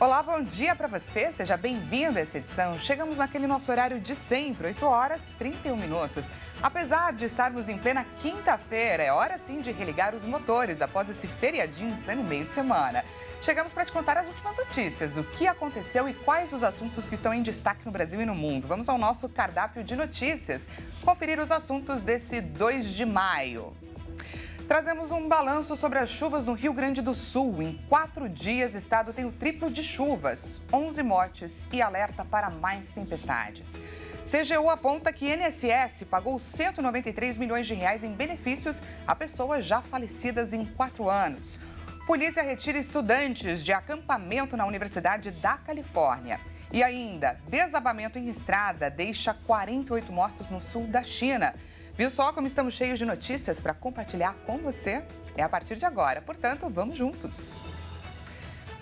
Olá, bom dia para você. Seja bem-vindo a essa edição. Chegamos naquele nosso horário de sempre, 8 horas 31 minutos. Apesar de estarmos em plena quinta-feira, é hora sim de religar os motores após esse feriadinho em pleno meio de semana. Chegamos para te contar as últimas notícias, o que aconteceu e quais os assuntos que estão em destaque no Brasil e no mundo. Vamos ao nosso cardápio de notícias. Conferir os assuntos desse 2 de maio. Trazemos um balanço sobre as chuvas no Rio Grande do Sul. Em 4 dias, o estado tem o triplo de chuvas, 11 mortes e alerta para mais tempestades. CGU aponta que INSS pagou 193 milhões de reais em benefícios a pessoas já falecidas em 4 anos. Polícia retira estudantes de acampamento na Universidade da Califórnia. E ainda, desabamento em estrada deixa 48 mortos no sul da China. Viu só como estamos cheios de notícias para compartilhar com você? É a partir de agora, portanto, vamos juntos.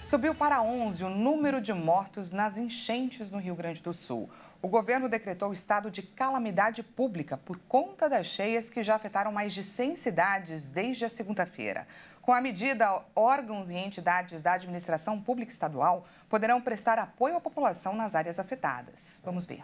Subiu para 11 o número de mortos nas enchentes no Rio Grande do Sul. O governo decretou estado de calamidade pública por conta das cheias que já afetaram mais de 100 cidades desde a segunda-feira. Com a medida, órgãos e entidades da administração pública estadual poderão prestar apoio à população nas áreas afetadas. Vamos ver.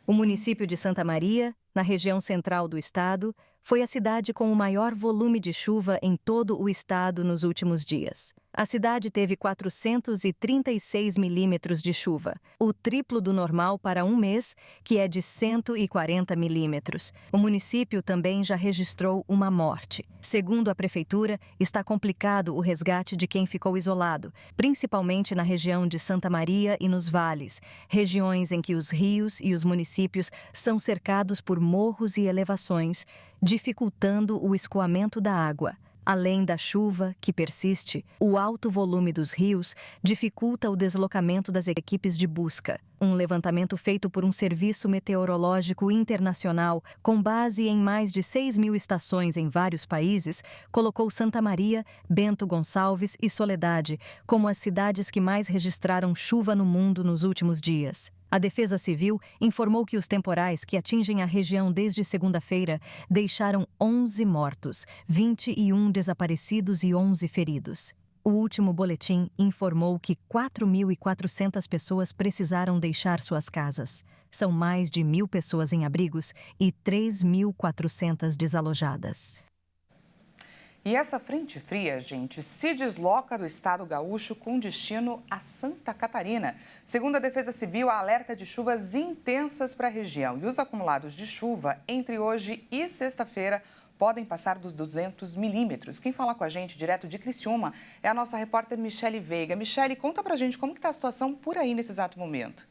O município de Santa Maria, na região central do estado, foi a cidade com o maior volume de chuva em todo o estado nos últimos dias. A cidade teve 436 milímetros de chuva, o triplo do normal para um mês, que é de 140 milímetros. O município também já registrou uma morte. Segundo a prefeitura, está complicado o resgate de quem ficou isolado, principalmente na região de Santa Maria e nos vales, regiões em que os rios e os municípios são cercados por morros e elevações, dificultando o escoamento da água. Além da chuva, que persiste, o alto volume dos rios dificulta o deslocamento das equipes de busca. Um levantamento feito por um serviço meteorológico internacional, com base em mais de 6.000 estações em vários países, colocou Santa Maria, Bento Gonçalves e Soledade como as cidades que mais registraram chuva no mundo nos últimos dias. A Defesa Civil informou que os temporais que atingem a região desde segunda-feira deixaram 11 mortos, 21 desaparecidos e 11 feridos. O último boletim informou que 4.400 pessoas precisaram deixar suas casas. São mais de 1.000 pessoas em abrigos e 3.400 desalojadas. E essa frente fria, gente, se desloca do estado gaúcho com destino a Santa Catarina. Segundo a Defesa Civil, há alerta de chuvas intensas para a região. E os acumulados de chuva entre hoje e sexta-feira podem passar dos 200 milímetros. Quem fala com a gente direto de Criciúma é a nossa repórter Michele Veiga. Michele, conta pra gente como que está a situação por aí nesse exato momento.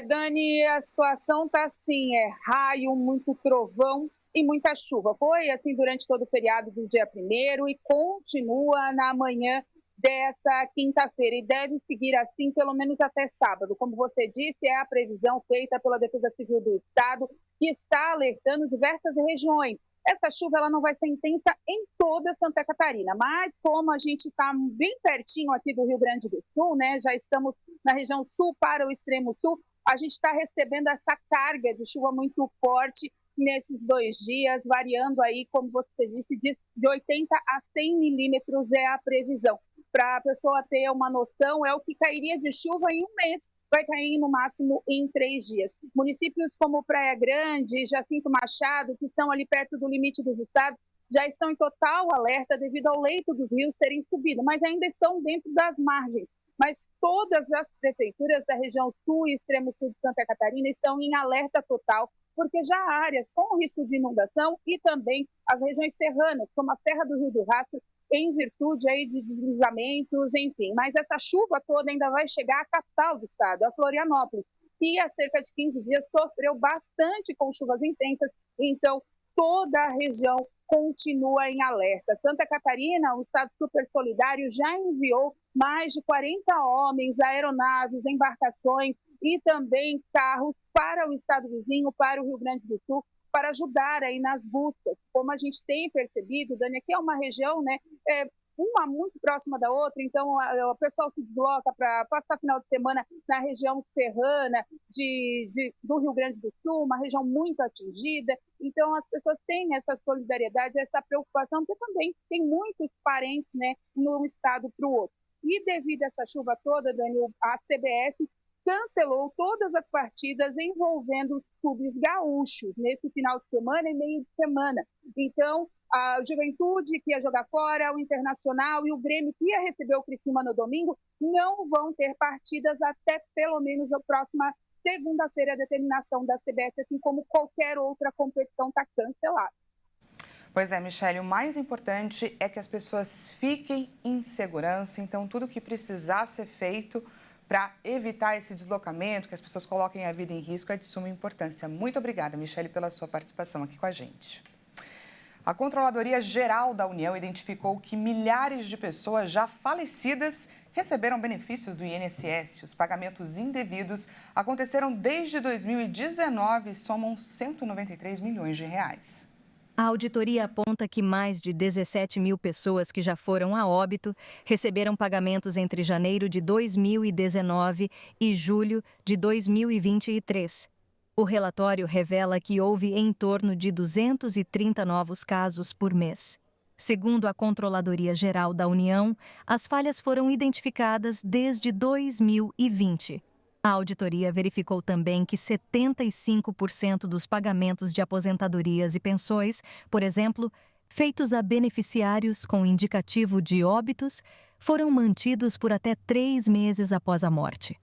Dani, a situação está assim, raio, muito trovão e muita chuva. Foi assim durante todo o feriado do dia 1º e continua na manhã dessa quinta-feira e deve seguir assim pelo menos até sábado. Como você disse, é a previsão feita pela Defesa Civil do Estado, que está alertando diversas regiões. Essa chuva ela não vai ser intensa em toda Santa Catarina, mas como a gente está bem pertinho aqui do Rio Grande do Sul, né? Já estamos na região sul para o extremo sul, a gente está recebendo essa carga de chuva muito forte nesses 2 dias, variando aí, como você disse, de 80 a 100 milímetros é a previsão. Para a pessoa ter uma noção, é o que cairia de chuva em um mês, vai cair no máximo em 3 dias. Municípios como Praia Grande, Jacinto Machado, que estão ali perto do limite dos estados, já estão em total alerta devido ao leito dos rios terem subido, mas ainda estão dentro das margens. Mas todas as prefeituras da região sul e extremo sul de Santa Catarina estão em alerta total, porque já há áreas com risco de inundação e também as regiões serranas, como a Serra do Rio do Rastro, em virtude aí de deslizamentos, enfim. Mas essa chuva toda ainda vai chegar à capital do estado, a Florianópolis, que há cerca de 15 dias sofreu bastante com chuvas intensas, então toda a região continua em alerta. Santa Catarina, o estado super solidário, já enviou mais de 40 homens, aeronaves, embarcações e também carros para o estado vizinho, para o Rio Grande do Sul, para ajudar aí nas buscas. Como a gente tem percebido, Dani, aqui é uma região, né, uma muito próxima da outra, então o pessoal se desloca para passar final de semana na região serrana do Rio Grande do Sul, uma região muito atingida, então as pessoas têm essa solidariedade, essa preocupação, porque também tem muitos parentes, né, num estado para o outro. E devido a essa chuva toda, Dani, a CBF cancelou todas as partidas envolvendo os clubes gaúchos nesse final de semana e meio de semana. Então, a Juventude, que ia jogar fora, o Internacional e o Grêmio, que ia receber o Criciúma no domingo, não vão ter partidas até pelo menos a próxima segunda-feira. A determinação da CBF, assim como qualquer outra competição, está cancelada. Pois é, Michele, o mais importante é que as pessoas fiquem em segurança. Então, tudo o que precisar ser feito para evitar esse deslocamento, que as pessoas coloquem a vida em risco, é de suma importância. Muito obrigada, Michele, pela sua participação aqui com a gente. A Controladoria Geral da União identificou que milhares de pessoas já falecidas receberam benefícios do INSS. Os pagamentos indevidos aconteceram desde 2019 e somam 193 milhões de reais. A auditoria aponta que mais de 17 mil pessoas que já foram a óbito receberam pagamentos entre janeiro de 2019 e julho de 2023. O relatório revela que houve em torno de 230 novos casos por mês. Segundo a Controladoria Geral da União, as falhas foram identificadas desde 2020. A auditoria verificou também que 75% dos pagamentos de aposentadorias e pensões, por exemplo, feitos a beneficiários com indicativo de óbitos, foram mantidos por até 3 meses após a morte.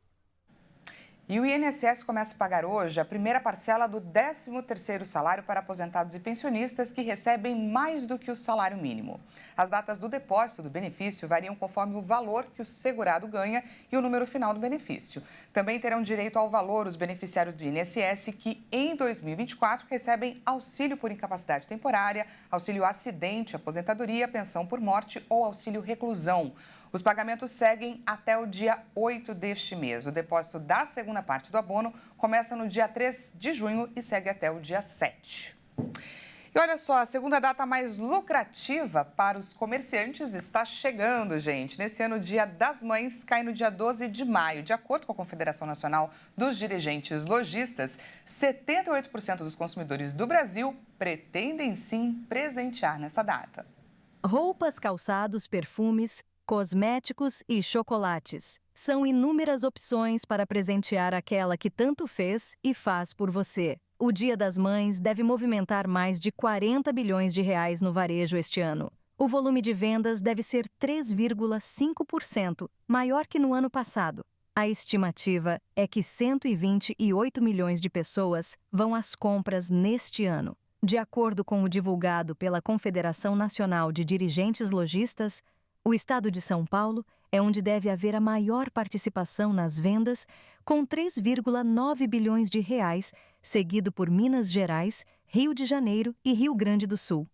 E o INSS começa a pagar hoje a primeira parcela do 13º salário para aposentados e pensionistas que recebem mais do que o salário mínimo. As datas do depósito do benefício variam conforme o valor que o segurado ganha e o número final do benefício. Também terão direito ao valor os beneficiários do INSS que, em 2024, recebem auxílio por incapacidade temporária, auxílio acidente, aposentadoria, pensão por morte ou auxílio reclusão. Os pagamentos seguem até o dia 8 deste mês. O depósito da segunda parte do abono começa no dia 3 de junho e segue até o dia 7. E olha só, a segunda data mais lucrativa para os comerciantes está chegando, gente. Nesse ano, o Dia das Mães cai no dia 12 de maio. De acordo com a Confederação Nacional dos Dirigentes Lojistas, 78% dos consumidores do Brasil pretendem sim presentear nessa data. Roupas, calçados, perfumes, cosméticos e chocolates. São inúmeras opções para presentear aquela que tanto fez e faz por você. O Dia das Mães deve movimentar mais de 40 bilhões de reais no varejo este ano. O volume de vendas deve ser 3,5% maior que no ano passado. A estimativa é que 128 milhões de pessoas vão às compras neste ano. De acordo com o divulgado pela Confederação Nacional de Dirigentes Lojistas, o estado de São Paulo é onde deve haver a maior participação nas vendas, com 3,9 bilhões de reais, seguido por Minas Gerais, Rio de Janeiro e Rio Grande do Sul.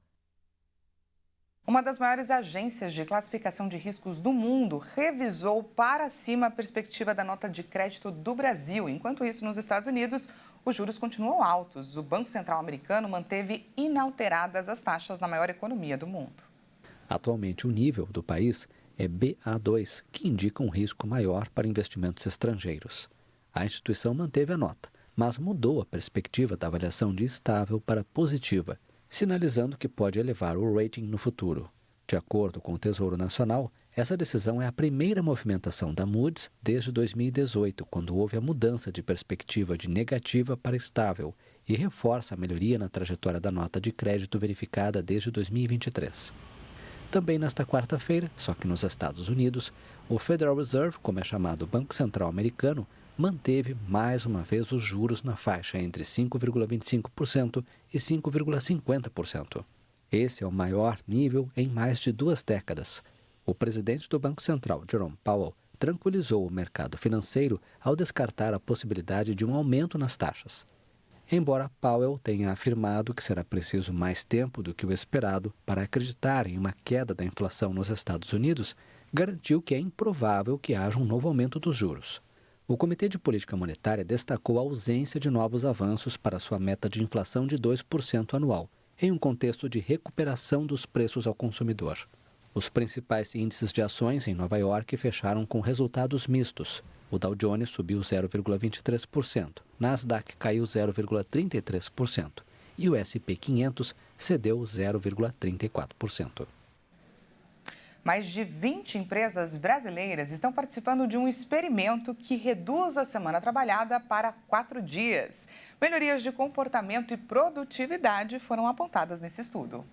Uma das maiores agências de classificação de riscos do mundo revisou para cima a perspectiva da nota de crédito do Brasil. Enquanto isso, nos Estados Unidos, os juros continuam altos. O Banco Central americano manteve inalteradas as taxas na maior economia do mundo. Atualmente, o nível do país é BA2, que indica um risco maior para investimentos estrangeiros. A instituição manteve a nota, mas mudou a perspectiva da avaliação de estável para positiva, sinalizando que pode elevar o rating no futuro. De acordo com o Tesouro Nacional, essa decisão é a primeira movimentação da Moody's desde 2018, quando houve a mudança de perspectiva de negativa para estável e reforça a melhoria na trajetória da nota de crédito verificada desde 2023. Também nesta quarta-feira, só que nos Estados Unidos, o Federal Reserve, como é chamado o Banco Central americano, manteve mais uma vez os juros na faixa entre 5,25% e 5,50%. Esse é o maior nível em mais de 2 décadas. O presidente do Banco Central, Jerome Powell, tranquilizou o mercado financeiro ao descartar a possibilidade de um aumento nas taxas. Embora Powell tenha afirmado que será preciso mais tempo do que o esperado para acreditar em uma queda da inflação nos Estados Unidos, garantiu que é improvável que haja um novo aumento dos juros. O Comitê de Política Monetária destacou a ausência de novos avanços para sua meta de inflação de 2% anual, em um contexto de recuperação dos preços ao consumidor. Os principais índices de ações em Nova York fecharam com resultados mistos. O Dow Jones subiu 0,23%, Nasdaq caiu 0,33% e o S&P 500 cedeu 0,34%. Mais de 20 empresas brasileiras estão participando de um experimento que reduz a semana trabalhada para 4 dias. Melhorias de comportamento e produtividade foram apontadas nesse estudo.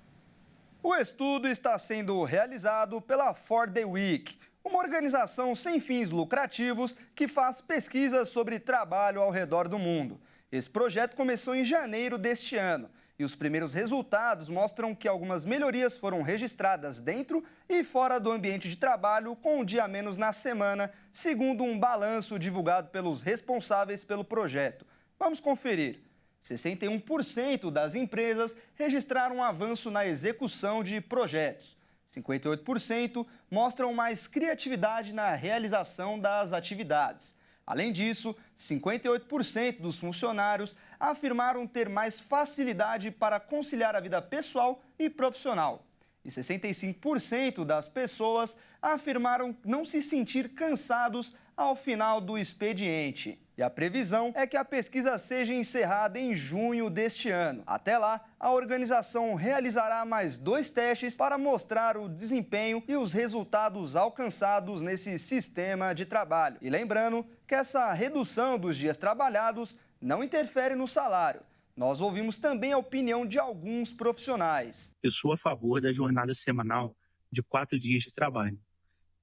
O estudo está sendo realizado pela 4Day Week, uma organização sem fins lucrativos que faz pesquisas sobre trabalho ao redor do mundo. Esse projeto começou em janeiro deste ano e os primeiros resultados mostram que algumas melhorias foram registradas dentro e fora do ambiente de trabalho com um dia a menos na semana, segundo um balanço divulgado pelos responsáveis pelo projeto. Vamos conferir. 61% das empresas registraram um avanço na execução de projetos. 58% mostram mais criatividade na realização das atividades. Além disso, 58% dos funcionários afirmaram ter mais facilidade para conciliar a vida pessoal e profissional. E 65% das pessoas afirmaram não se sentir cansados ao final do expediente. E a previsão é que a pesquisa seja encerrada em junho deste ano. Até lá, a organização realizará mais 2 testes para mostrar o desempenho e os resultados alcançados nesse sistema de trabalho. E lembrando que essa redução dos dias trabalhados não interfere no salário. Nós ouvimos também a opinião de alguns profissionais. Eu sou a favor da jornada semanal de 4 dias de trabalho.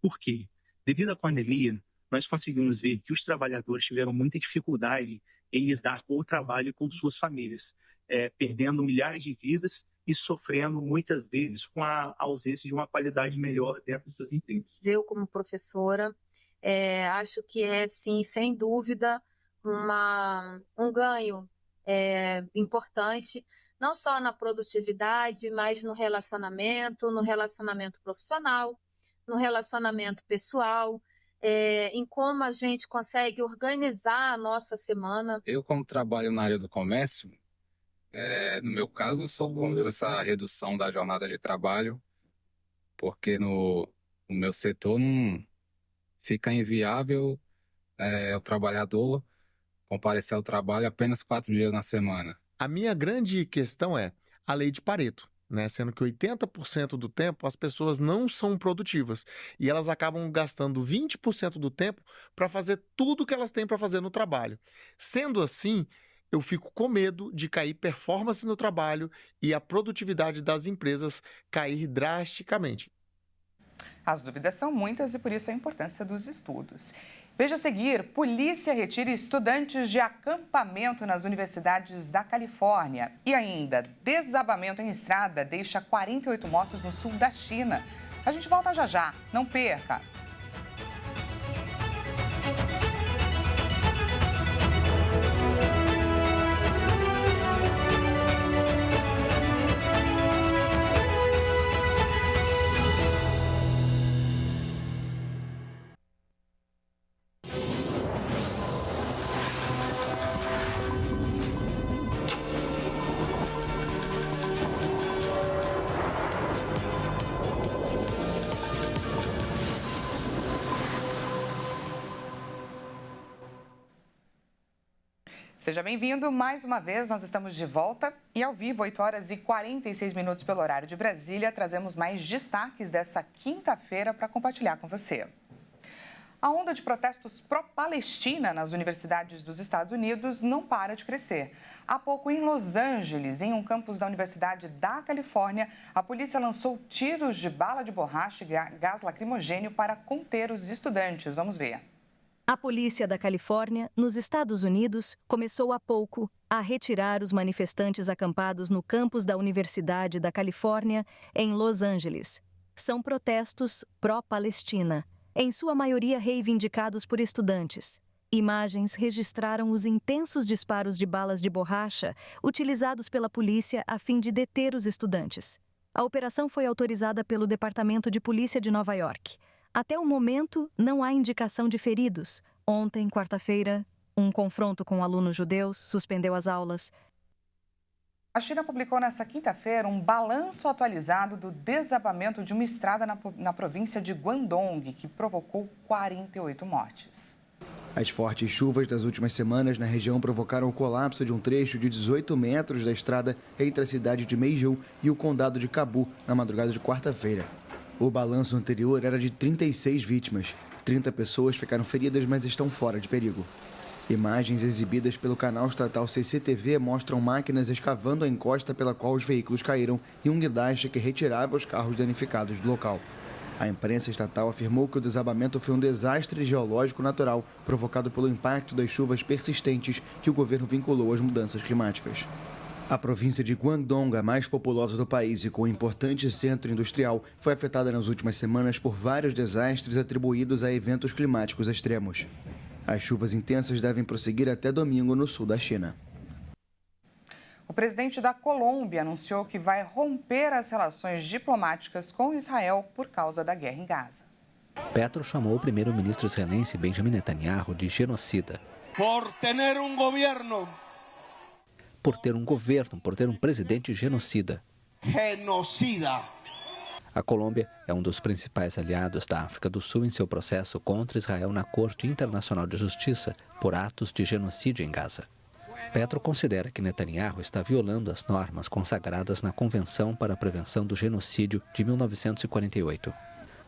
Por quê? Devido à pandemia, nós conseguimos ver que os trabalhadores tiveram muita dificuldade em lidar com o trabalho e com suas famílias, perdendo milhares de vidas e sofrendo muitas vezes com a ausência de uma qualidade melhor dentro dos seus empregos. Eu, como professora, acho que é, sim, sem dúvida, um ganho importante, não só na produtividade, mas no relacionamento profissional, no relacionamento pessoal, em como a gente consegue organizar a nossa semana. Eu, como trabalho na área do comércio, no meu caso, sou contra essa redução da jornada de trabalho, porque no meu setor não fica inviável o trabalhador comparecer ao trabalho apenas 4 dias na semana. A minha grande questão é a lei de Pareto, né? Sendo que 80% do tempo as pessoas não são produtivas e elas acabam gastando 20% do tempo para fazer tudo que elas têm para fazer no trabalho. Sendo assim, eu fico com medo de cair performance no trabalho e a produtividade das empresas cair drasticamente. As dúvidas são muitas e por isso a importância dos estudos. Veja a seguir, polícia retira estudantes de acampamento nas universidades da Califórnia. E ainda, desabamento em estrada deixa 48 mortos no sul da China. A gente volta já já, não perca! Seja bem-vindo mais uma vez, nós estamos de volta e ao vivo, 8 horas e 46 minutos pelo horário de Brasília, trazemos mais destaques dessa quinta-feira para compartilhar com você. A onda de protestos pró-Palestina nas universidades dos Estados Unidos não para de crescer. Há pouco, em Los Angeles, em um campus da Universidade da Califórnia, a polícia lançou tiros de bala de borracha e gás lacrimogênio para conter os estudantes. Vamos ver. A polícia da Califórnia, nos Estados Unidos, começou há pouco a retirar os manifestantes acampados no campus da Universidade da Califórnia, em Los Angeles. São protestos pró-Palestina, em sua maioria reivindicados por estudantes. Imagens registraram os intensos disparos de balas de borracha utilizados pela polícia a fim de deter os estudantes. A operação foi autorizada pelo Departamento de Polícia de Nova York. Até o momento, não há indicação de feridos. Ontem, quarta-feira, um confronto com alunos judeus suspendeu as aulas. A China publicou nesta quinta-feira um balanço atualizado do desabamento de uma estrada na província de Guangdong, que provocou 48 mortes. As fortes chuvas das últimas semanas na região provocaram o colapso de um trecho de 18 metros da estrada entre a cidade de Meizhou e o condado de Cabu, na madrugada de quarta-feira. O balanço anterior era de 36 vítimas. 30 pessoas ficaram feridas, mas estão fora de perigo. Imagens exibidas pelo canal estatal CCTV mostram máquinas escavando a encosta pela qual os veículos caíram e um guindaste que retirava os carros danificados do local. A imprensa estatal afirmou que o desabamento foi um desastre geológico natural provocado pelo impacto das chuvas persistentes que o governo vinculou às mudanças climáticas. A província de Guangdong, a mais populosa do país e com um importante centro industrial, foi afetada nas últimas semanas por vários desastres atribuídos a eventos climáticos extremos. As chuvas intensas devem prosseguir até domingo no sul da China. O presidente da Colômbia anunciou que vai romper as relações diplomáticas com Israel por causa da guerra em Gaza. Petro chamou o primeiro-ministro israelense Benjamin Netanyahu de genocida. Por ter um governo por ter um presidente genocida. Genocida. A Colômbia é um dos principais aliados da África do Sul em seu processo contra Israel na Corte Internacional de Justiça por atos de genocídio em Gaza. Petro considera que Netanyahu está violando as normas consagradas na Convenção para a Prevenção do Genocídio de 1948.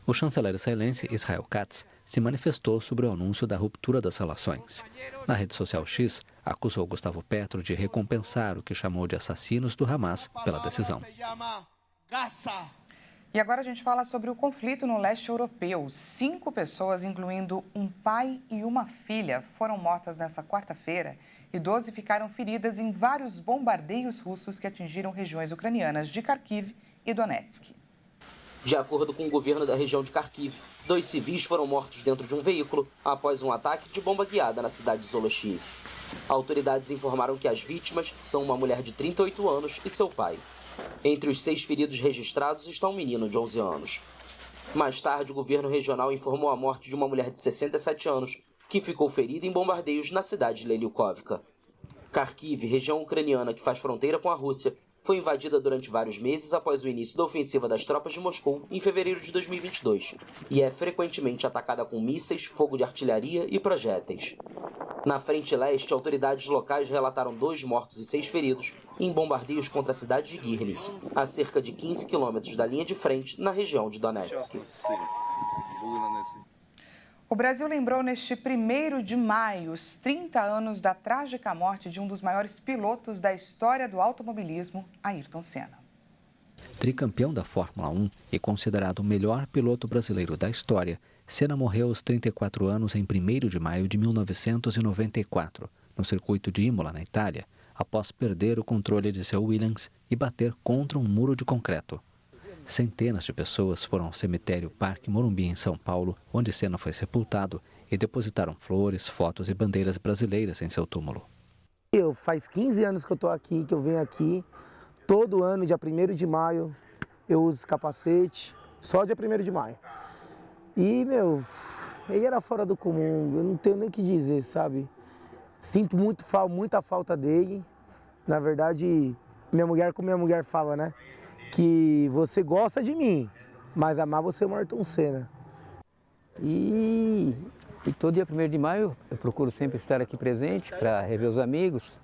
O chanceler israelense Israel Katz se manifestou sobre o anúncio da ruptura das relações. Na rede social X, acusou Gustavo Petro de recompensar o que chamou de assassinos do Hamas pela decisão. E agora a gente fala sobre o conflito no leste europeu. 5 pessoas, incluindo um pai e uma filha, foram mortas nesta quarta-feira e 12 ficaram feridas em vários bombardeios russos que atingiram regiões ucranianas de Kharkiv e Donetsk. De acordo com o governo da região de Kharkiv, 2 civis foram mortos dentro de um veículo após um ataque de bomba guiada na cidade de Zolochiv. Autoridades informaram que as vítimas são uma mulher de 38 anos e seu pai. Entre os 6 feridos registrados está um menino de 11 anos. Mais tarde, o governo regional informou a morte de uma mulher de 67 anos que ficou ferida em bombardeios na cidade de Leliukovka. Kharkiv, região ucraniana que faz fronteira com a Rússia, foi invadida durante vários meses após o início da ofensiva das tropas de Moscou em fevereiro de 2022 e é frequentemente atacada com mísseis, fogo de artilharia e projéteis. Na frente leste, autoridades locais relataram 2 mortos e 6 feridos em bombardeios contra a cidade de Girnik, a cerca de 15 quilômetros da linha de frente na região de Donetsk. O Brasil lembrou neste 1º de maio os 30 anos da trágica morte de um dos maiores pilotos da história do automobilismo, Ayrton Senna. Tricampeão da Fórmula 1 e considerado o melhor piloto brasileiro da história, Senna morreu aos 34 anos em 1º de maio de 1994, no circuito de Imola, na Itália, após perder o controle de seu Williams e bater contra um muro de concreto. Centenas de pessoas foram ao cemitério Parque Morumbi, em São Paulo, onde Senna foi sepultado, e depositaram flores, fotos e bandeiras brasileiras em seu túmulo. Faz 15 anos que eu estou aqui, que eu venho aqui. Todo ano, dia 1º de maio, eu uso esse capacete, só dia 1º de maio. E, ele era fora do comum, eu não tenho nem o que dizer, sabe? Sinto muita falta dele. Na verdade, como minha mulher fala, né? Que você gosta de mim, mas amar você é o Ayrton Senna. E todo dia 1º de maio eu procuro sempre estar aqui presente para rever os amigos,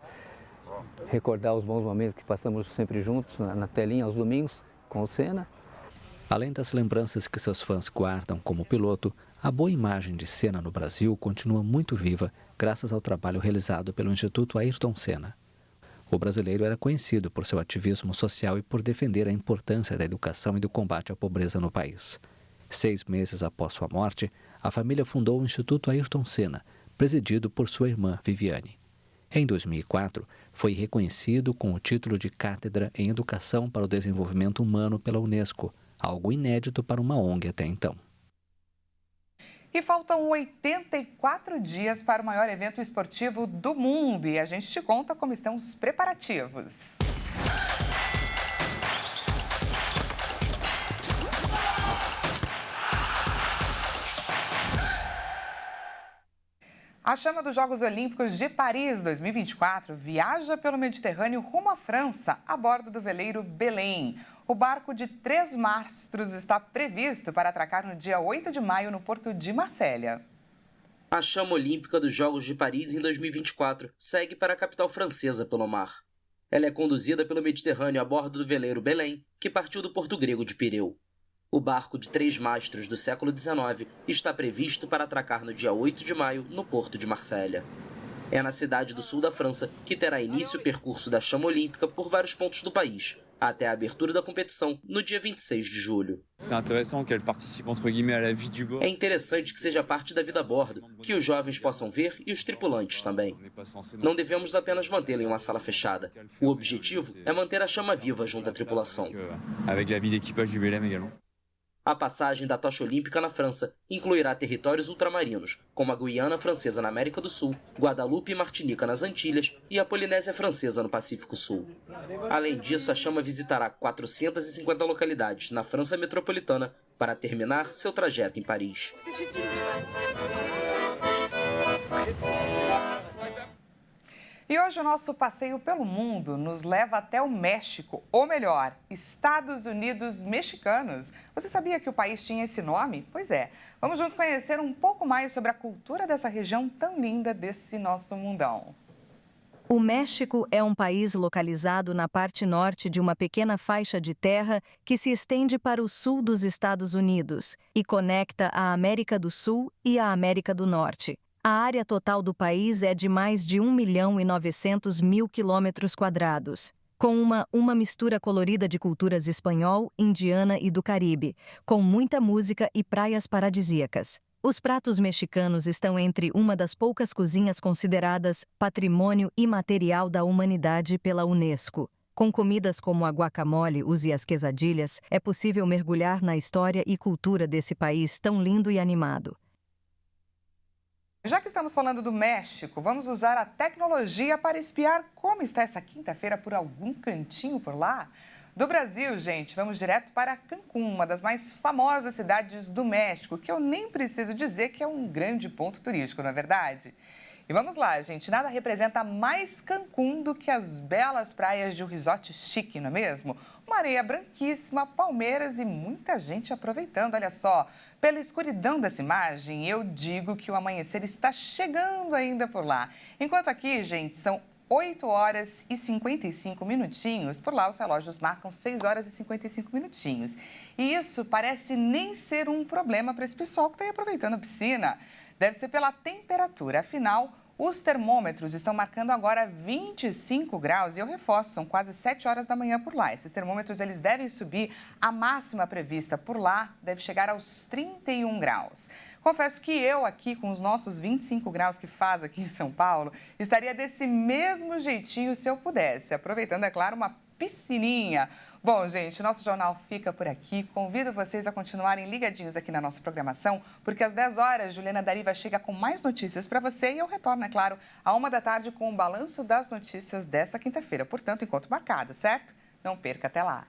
recordar os bons momentos que passamos sempre juntos na telinha aos domingos com o Senna. Além das lembranças que seus fãs guardam como piloto, a boa imagem de Senna no Brasil continua muito viva graças ao trabalho realizado pelo Instituto Ayrton Senna. O brasileiro era conhecido por seu ativismo social e por defender a importância da educação e do combate à pobreza no país. 6 meses após sua morte, a família fundou o Instituto Ayrton Senna, presidido por sua irmã Viviane. Em 2004, foi reconhecido com o título de Cátedra em Educação para o Desenvolvimento Humano pela Unesco, algo inédito para uma ONG até então. E faltam 84 dias para o maior evento esportivo do mundo e a gente te conta como estão os preparativos. A chama dos Jogos Olímpicos de Paris 2024 viaja pelo Mediterrâneo rumo à França, a bordo do veleiro Belém. O barco de 3 mastros está previsto para atracar no dia 8 de maio no porto de Marselha. A chama olímpica dos Jogos de Paris em 2024 segue para a capital francesa pelo mar. Ela é conduzida pelo Mediterrâneo a bordo do veleiro Belém, que partiu do porto grego de Pireu. O barco de 3 mastros do século XIX está previsto para atracar no dia 8 de maio no porto de Marselha. É na cidade do sul da França que terá início o percurso da chama olímpica por vários pontos do país, até a abertura da competição no dia 26 de julho. É interessante que seja parte da vida a bordo, que os jovens possam ver e os tripulantes também. Não devemos apenas mantê-la em uma sala fechada. O objetivo é manter a chama viva junto à tripulação. A passagem da tocha olímpica na França incluirá territórios ultramarinos, como a Guiana Francesa na América do Sul, Guadalupe e Martinica nas Antilhas e a Polinésia Francesa no Pacífico Sul. Além disso, a chama visitará 450 localidades na França metropolitana para terminar seu trajeto em Paris. E hoje o nosso passeio pelo mundo nos leva até o México, ou melhor, Estados Unidos Mexicanos. Você sabia que o país tinha esse nome? Pois é. Vamos juntos conhecer um pouco mais sobre a cultura dessa região tão linda desse nosso mundão. O México é um país localizado na parte norte de uma pequena faixa de terra que se estende para o sul dos Estados Unidos e conecta a América do Sul e a América do Norte. A área total do país é de mais de 1.900.000 quilômetros quadrados, com uma mistura colorida de culturas espanhol, indiana e do Caribe, com muita música e praias paradisíacas. Os pratos mexicanos estão entre uma das poucas cozinhas consideradas patrimônio imaterial da humanidade pela Unesco. Com comidas como a guacamole e as quesadilhas, é possível mergulhar na história e cultura desse país tão lindo e animado. Já que estamos falando do México, vamos usar a tecnologia para espiar como está essa quinta-feira por algum cantinho por lá? Do Brasil, gente, vamos direto para Cancún, uma das mais famosas cidades do México, que eu nem preciso dizer que é um grande ponto turístico, não é verdade? E vamos lá, gente, nada representa mais Cancún do que as belas praias de um resort chique, não é mesmo? Uma areia branquíssima, palmeiras e muita gente aproveitando, olha só. Pela escuridão dessa imagem, eu digo que o amanhecer está chegando ainda por lá. Enquanto aqui, gente, são 8 horas e 55 minutinhos. Por lá, os relógios marcam 6 horas e 55 minutinhos. E isso parece nem ser um problema para esse pessoal que está aí aproveitando a piscina. Deve ser pela temperatura, afinal, os termômetros estão marcando agora 25 graus e eu reforço, são quase 7 horas da manhã por lá. Esses termômetros eles devem subir, a máxima prevista por lá deve chegar aos 31 graus. Confesso que eu aqui, com os nossos 25 graus que faz aqui em São Paulo, estaria desse mesmo jeitinho se eu pudesse, aproveitando, é claro, uma piscininha. Bom, gente, o nosso jornal fica por aqui. Convido vocês a continuarem ligadinhos aqui na nossa programação, porque às 10 horas, Juliana Dariva chega com mais notícias para você e eu retorno, é claro, à 1 da tarde com o balanço das notícias dessa quinta-feira. Portanto, encontro marcado, certo? Não perca, até lá.